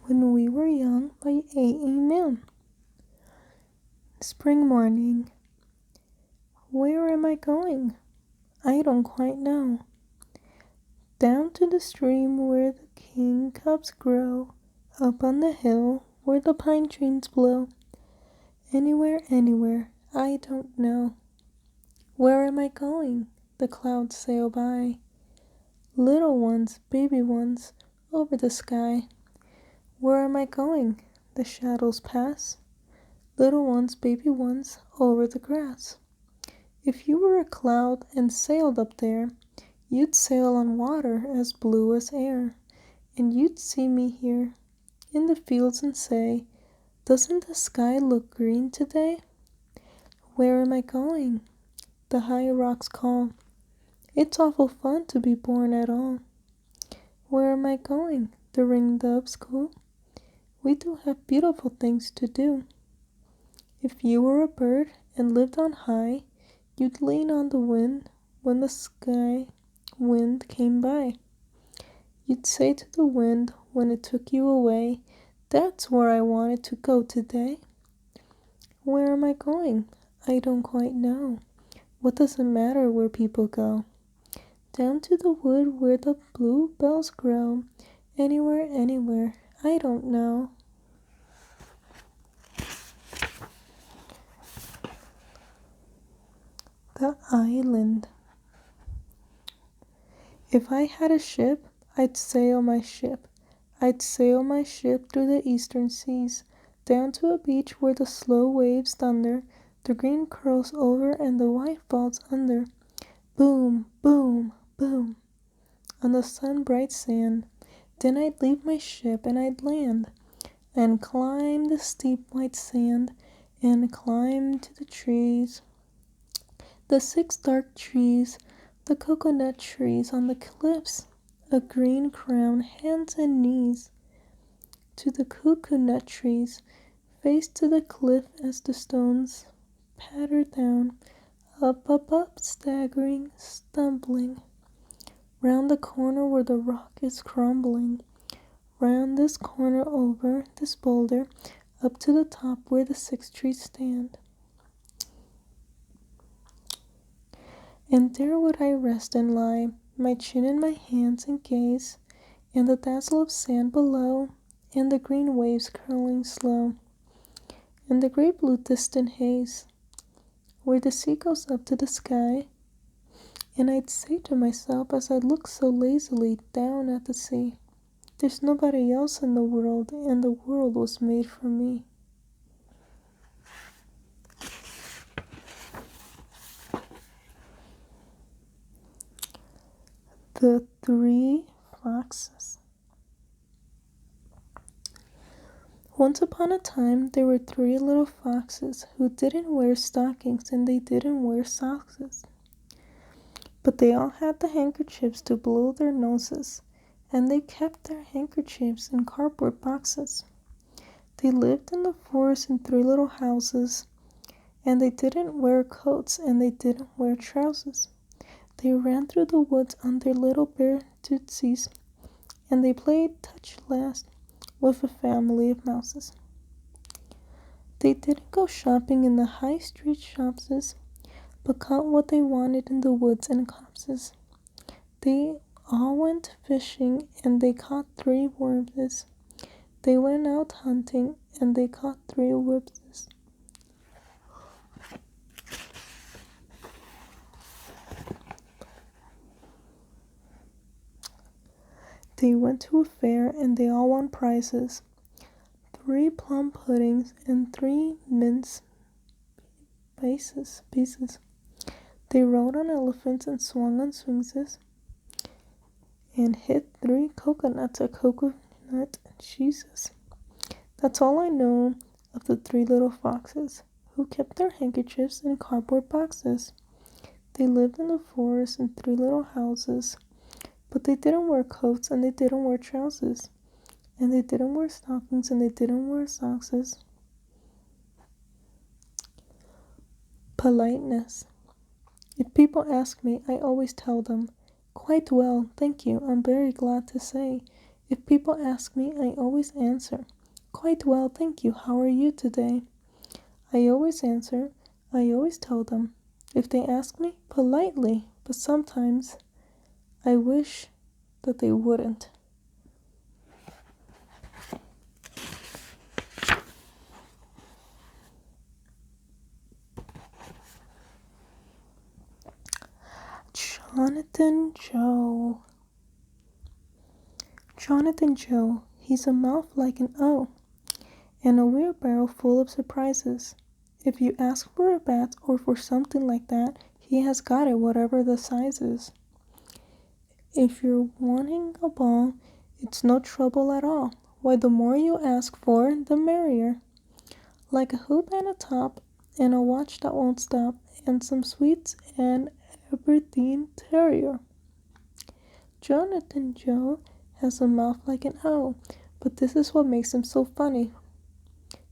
When We Were Young by A. Milne. Spring morning. Where am I going? I don't quite know. Down to the stream where the kingcups grow, up on the hill where the pine trees blow. Anywhere, anywhere, I don't know. Where am I going? The clouds sail by. Little ones, baby ones, over the sky. Where am I going? The shadows pass. Little ones, baby ones, over the grass. If you were a cloud and sailed up there, you'd sail on water as blue as air, and you'd see me here in the fields and say, "Doesn't the sky look green today?" Where am I going? The high rocks call. It's awful fun to be born at all. Where am I going? The ringdoves coo. We do have beautiful things to do. If you were a bird and lived on high, you'd lean on the wind when the sky wind came by. You'd say to the wind when it took you away, "That's where I wanted to go today." Where am I going? I don't quite know. What does it matter where people go? Down to the wood where the bluebells grow. Anywhere, anywhere, I don't know. The island. If I had a ship, I'd sail my ship. I'd sail my ship through the eastern seas, down to a beach where the slow waves thunder, the green curls over and the white falls under. Boom, boom, boom, on the sun-bright sand. Then I'd leave my ship and I'd land, and climb the steep white sand, and climb to the trees. The 6 dark trees, the coconut trees on the cliffs, a green crown, hands and knees. To the coconut trees, face to the cliff as the stones patter down, up, up, up, staggering, stumbling. Round the corner where the rock is crumbling, round this corner over this boulder, up to the top where the 6 trees stand. And there would I rest and lie, my chin in my hands and gaze, and the dazzle of sand below, and the green waves curling slow, and the great blue distant haze, where the sea goes up to the sky. And I'd say to myself as I looked so lazily down at the sea, "There's nobody else in the world, and the world was made for me." The 3 Foxes. Once upon a time, there were 3 little foxes who didn't wear stockings and they didn't wear socks. But they all had the handkerchiefs to blow their noses, and they kept their handkerchiefs in cardboard boxes. They lived in the forest in 3 little houses, and they didn't wear coats and they didn't wear trousers. They ran through the woods on their little bare tootsies, and they played touch last with a family of mouses. They didn't go shopping in the high street shops, but caught what they wanted in the woods and copses. They all went fishing, and they caught 3 worms. They went out hunting, and they caught 3 whips. They went to a fair, and they all won prizes. 3 plum puddings and 3 mince pieces. They rode on elephants and swung on swings, and hit 3 coconuts at coconut cheeses. That's all I know of the 3 little foxes, who kept their handkerchiefs in cardboard boxes. They lived in the forest in 3 little houses, but they didn't wear coats and they didn't wear trousers, and they didn't wear stockings and they didn't wear socks. Politeness. If people ask me, I always tell them, "Quite well, thank you, I'm very glad to say." If people ask me, I always answer, "Quite well, thank you. How are you today?" I always answer, I always tell them. If they ask me, politely, but sometimes I wish that they wouldn't. Jonathan Joe. Jonathan Joe, he's a mouth like an O, and a wheelbarrow full of surprises. If you ask for a bat or for something like that, he has got it whatever the size is. If you're wanting a ball, it's no trouble at all. Why, the more you ask for, the merrier. Like a hoop and a top, and a watch that won't stop, and some sweets and Aberdeen Terrier. Jonathan Joe has a mouth like an O, but this is what makes him so funny.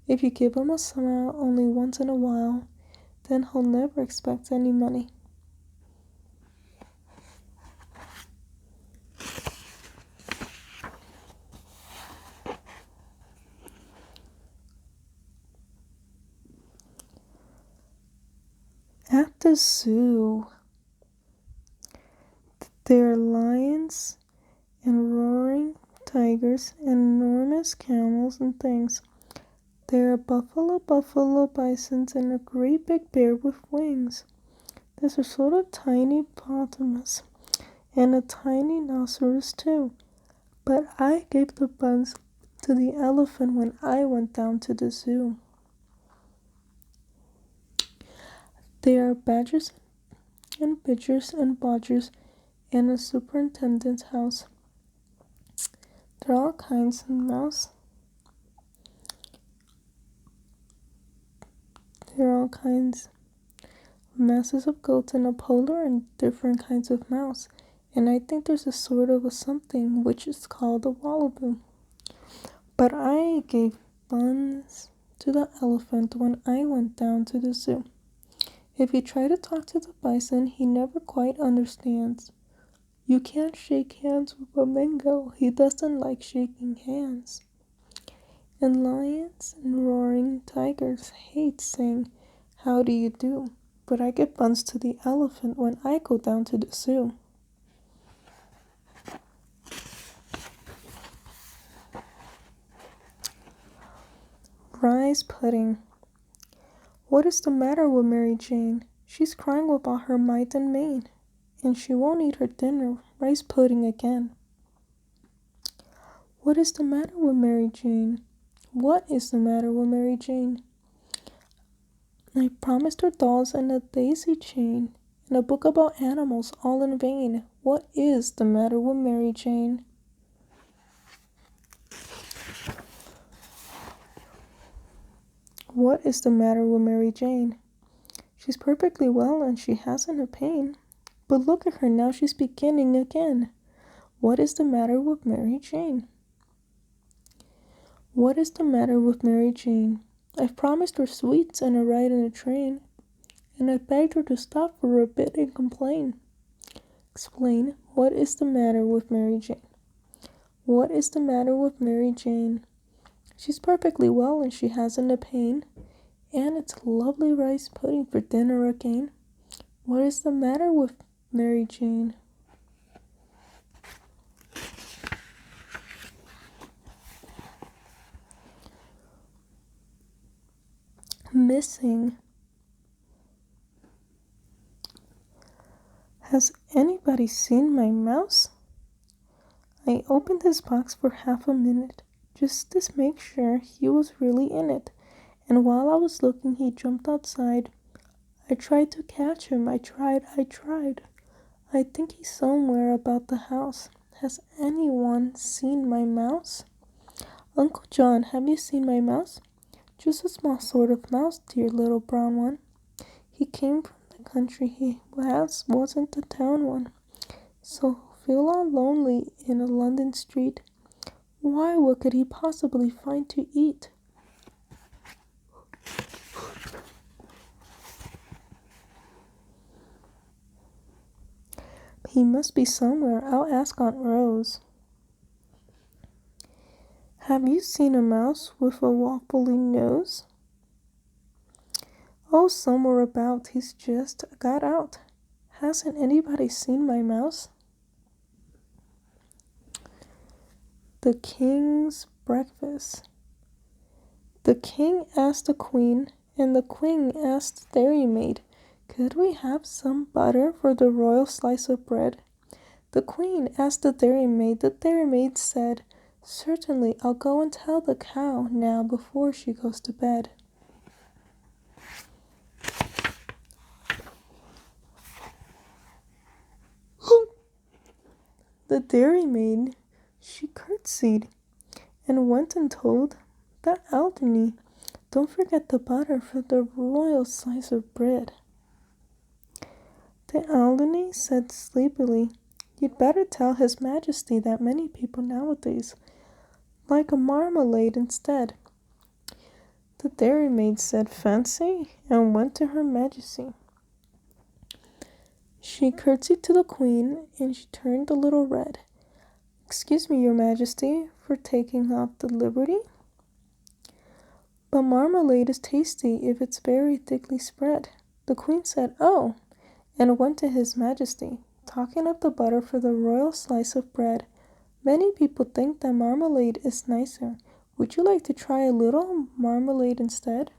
If you give him a smile only once in a while, then he'll never expect any money. At the zoo, there are lions and roaring tigers and enormous camels and things. There are buffalo bisons, and a great big bear with wings. There's a sort of tiny hippopotamus and a tiny rhinoceros too. But I gave the buns to the elephant when I went down to the zoo. There are badgers and bitchers and bodgers and a superintendent's house. There are all kinds of mouse. There are all kinds of masses of goats and a polar and different kinds of mouse. And I think there's a sort of a something which is called a wallaby. But I gave buns to the elephant when I went down to the zoo. If you try to talk to the bison, he never quite understands. You can't shake hands with a mango. He doesn't like shaking hands. And lions and roaring tigers hate saying, "How do you do?" But I give buns to the elephant when I go down to the zoo. Rice pudding. What is the matter with Mary Jane? She's crying with all her might and main, and she won't eat her dinner, rice pudding again. What is the matter with Mary Jane? What is the matter with Mary Jane? I promised her dolls and a daisy chain, and a book about animals, all in vain. What is the matter with Mary Jane? What is the matter with Mary Jane? She's perfectly well and she hasn't a pain. But look at her now, she's beginning again. What is the matter with Mary Jane? What is the matter with Mary Jane? I've promised her sweets and a ride in a train, and I begged her to stop for a bit and complain. Explain, what is the matter with Mary Jane? What is the matter with Mary Jane? She's perfectly well and she hasn't a pain, and it's lovely rice pudding for dinner again. What is the matter with Mary Jane? Missing. Has anybody seen my mouse? I opened his box for half a minute, just to make sure he was really in it, and while I was looking he jumped outside. I tried to catch him, I tried. I think he's somewhere about the house. Has anyone seen my mouse? Uncle John, have you seen my mouse? Just a small sort of mouse, dear little brown one. He came from the country, he wasn't the town one. So feel all lonely in a London street. Why, what could he possibly find to eat? He must be somewhere. I'll ask Aunt Rose. Have you seen a mouse with a wobbly nose? Oh, somewhere about. He's just got out. Hasn't anybody seen my mouse? The King's Breakfast. The king asked the queen, and the queen asked the dairymaid, could we have some butter for the royal slice of bread? The queen asked the dairymaid. The dairymaid said, certainly, I'll go and tell the cow now before she goes to bed. The dairymaid, she curtsied and went and told the elderly, don't forget the butter for the royal slice of bread. The elderly said sleepily, you'd better tell His Majesty that many people nowadays like a marmalade instead. The dairymaid said fancy and went to Her Majesty. She curtsied to the queen and she turned a little red. Excuse me, Your Majesty, for taking off the liberty, but marmalade is tasty if it's very thickly spread. The queen said, oh, and went to His Majesty, talking of the butter for the royal slice of bread. Many people think that marmalade is nicer. Would you like to try a little marmalade instead?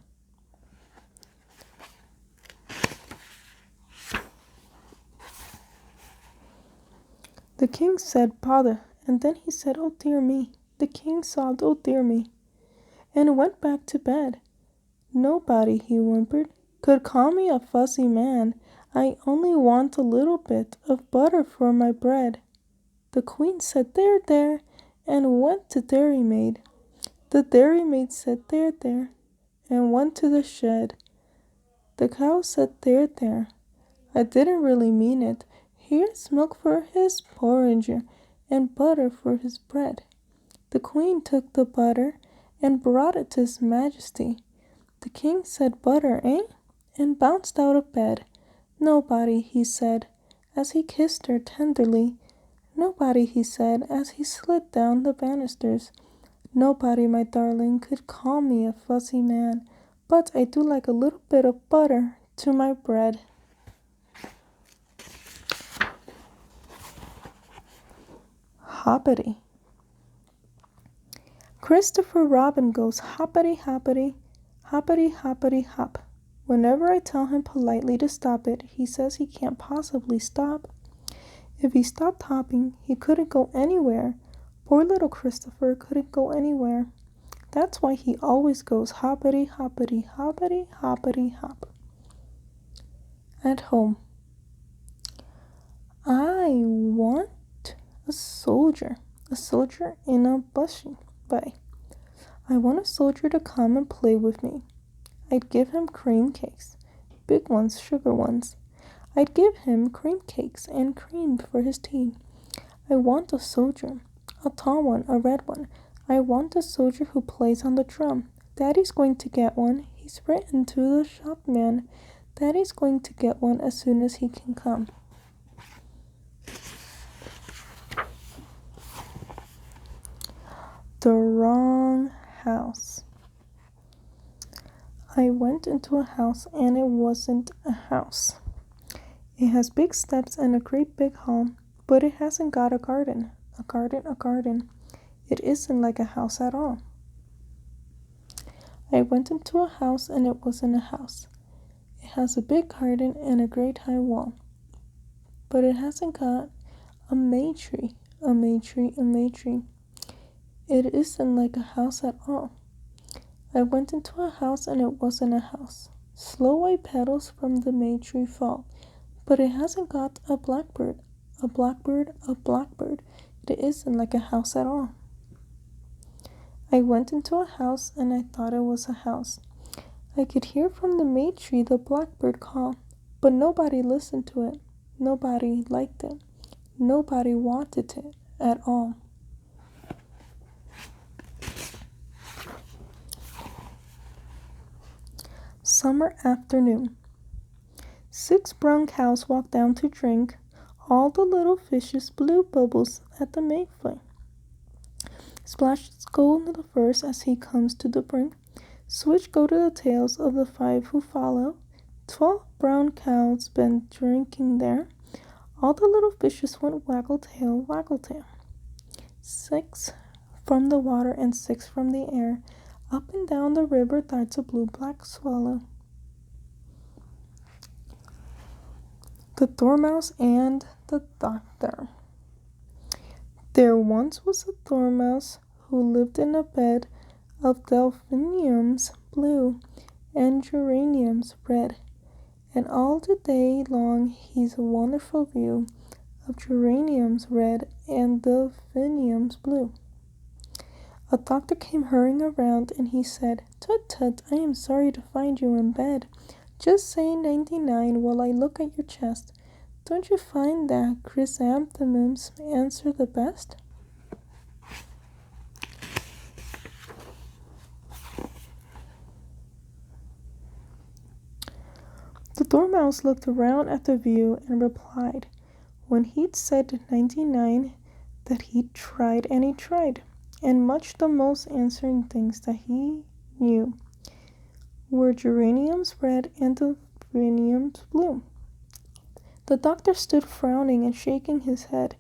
The king said, bother, and then he said, oh dear me. The king sobbed, oh dear me, and went back to bed. Nobody, he whimpered, could call me a fussy man. I only want a little bit of butter for my bread. The queen said, there, there, and went to dairymaid. The dairymaid said, there, and went to the shed. The cow said, there, I didn't really mean it. Here's milk for his porringer, and butter for his bread. The queen took the butter and brought it to His Majesty. The king said, butter, eh? And bounced out of bed. Nobody, he said, as he kissed her tenderly. Nobody, he said, as he slid down the banisters. Nobody, my darling, could call me a fussy man, but I do like a little bit of butter to my bread. Hoppity. Christopher Robin goes hoppity, hoppity, hoppity, hoppity, hop. Whenever I tell him politely to stop it, he says he can't possibly stop. If he stopped hopping, he couldn't go anywhere. Poor little Christopher couldn't go anywhere. That's why he always goes hoppity, hoppity, hoppity, hoppity, hop. At home. I want a soldier in a bushy bay. I want a soldier to come and play with me. I'd give him cream cakes, big ones, sugar ones. I'd give him cream cakes and cream for his tea. I want a soldier, a tall one, a red one. I want a soldier who plays on the drum. Daddy's going to get one. He's written to the shopman. Daddy's going to get one as soon as he can come. The wrong house. I went into a house and it wasn't a house. It has big steps and a great big hall, but it hasn't got a garden. A garden. It isn't like a house at all. I went into a house and it wasn't a house. It has a big garden and a great high wall, but it hasn't got a May tree. It isn't like a house at all. I went into a house and it wasn't a house. Slow white petals from the May tree fall, but it hasn't got a blackbird. It isn't like a house at all. I went into a house and I thought it was a house. I could hear from the May tree the blackbird call, but nobody listened to it. Nobody liked it. Nobody wanted it at all. Summer afternoon. 6 brown cows walked down to drink. All the little fishes blew bubbles at the mayfly. Splashes go into the first as he comes to the brink. Switch go to the tails of the 5 who follow. 12 brown cows been drinking there. All the little fishes went waggle tail, waggle tail. 6 from the water and 6 from the air. Up and down the river darts a blue-black swallow. The Dormouse and the Doctor. There once was a dormouse who lived in a bed of delphiniums blue and geraniums red, and all the day long he's a wonderful view of geraniums red and delphiniums blue. A doctor came hurrying around, and he said, "Tut, tut, I am sorry to find you in bed. Just say 99 while I look at your chest. Don't you find that chrysanthemums answer the best?" The Dormouse looked around at the view and replied, when he'd said 99, that he'd tried and he tried, and much the most answering things that he knew were geraniums red and delphiniums blue. The doctor stood frowning and shaking his head,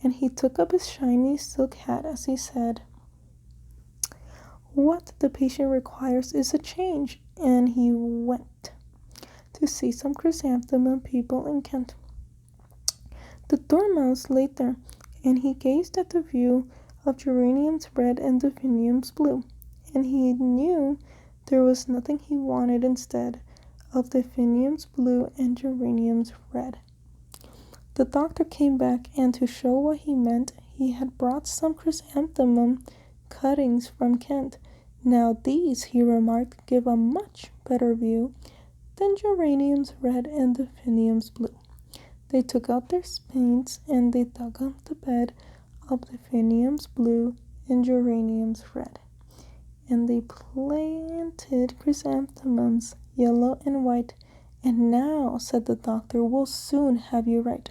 and he took up his shiny silk hat as he said, "What the patient requires is a change," and he went to see some chrysanthemum people in Kent. The Dormouse lay there, and he gazed at the view of geraniums red and delphiniums blue, and he knew there was nothing he wanted instead of delphiniums blue and geraniums red. The doctor came back, and to show what he meant, he had brought some chrysanthemum cuttings from Kent. "Now these," he remarked, "give a much better view than geraniums red and delphiniums blue." They took out their spades, and they dug up the bed of delphiniums blue and geraniums red, and they planted chrysanthemums yellow and white. "And now," said the doctor, "we'll soon have you right."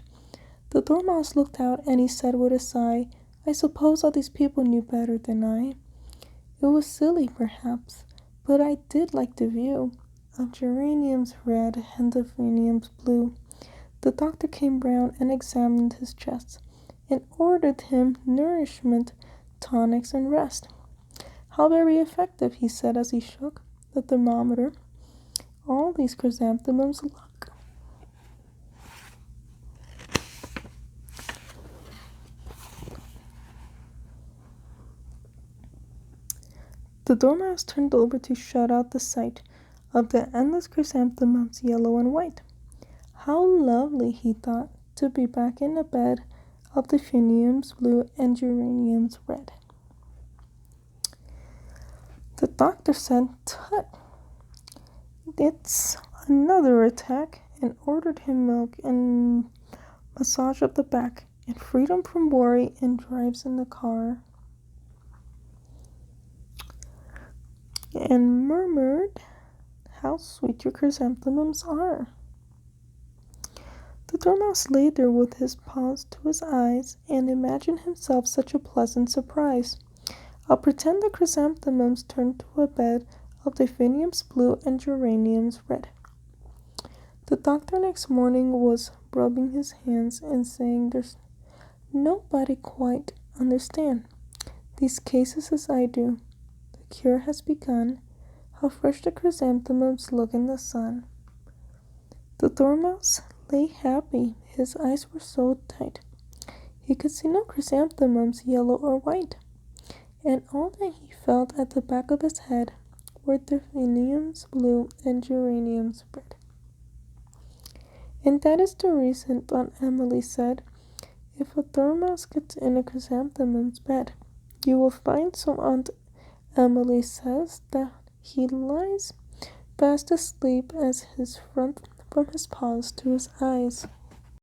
The Dormouse looked out, and he said with a sigh, "I suppose all these people knew better than I. It was silly, perhaps, but I did like the view of geraniums red and delphiniums blue." The doctor came round and examined his chest, and ordered him nourishment, tonics, and rest. "How very effective," he said as he shook the thermometer. "All these chrysanthemums look." The Dormouse turned over to shut out the sight of the endless chrysanthemums yellow and white. How lovely, he thought, to be back in a bed of delphiniums blue and geraniums red. The doctor said, "Tut, it's another attack," and ordered him milk and massage up the back, and freedom from worry, and drives in the car, and murmured, "How sweet your chrysanthemums are." The Dormouse lay there with his paws to his eyes, and imagined himself such a pleasant surprise. I'll pretend the chrysanthemums turned to a bed of delphiniums blue and geraniums red. The doctor next morning was rubbing his hands and saying, "There's nobody quite understand these cases as I do. The cure has begun. How fresh the chrysanthemums look in the sun." The Dormouse lay happy. His eyes were so tight he could see no chrysanthemums yellow or white, and all that he felt at the back of his head were delphiniums blue and geraniums red. "And that is the reason," Aunt Emily said, "if a Dormouse gets in a chrysanthemum's bed, you will find, so Aunt Emily says, that he lies fast asleep as his front from his paws to his eyes."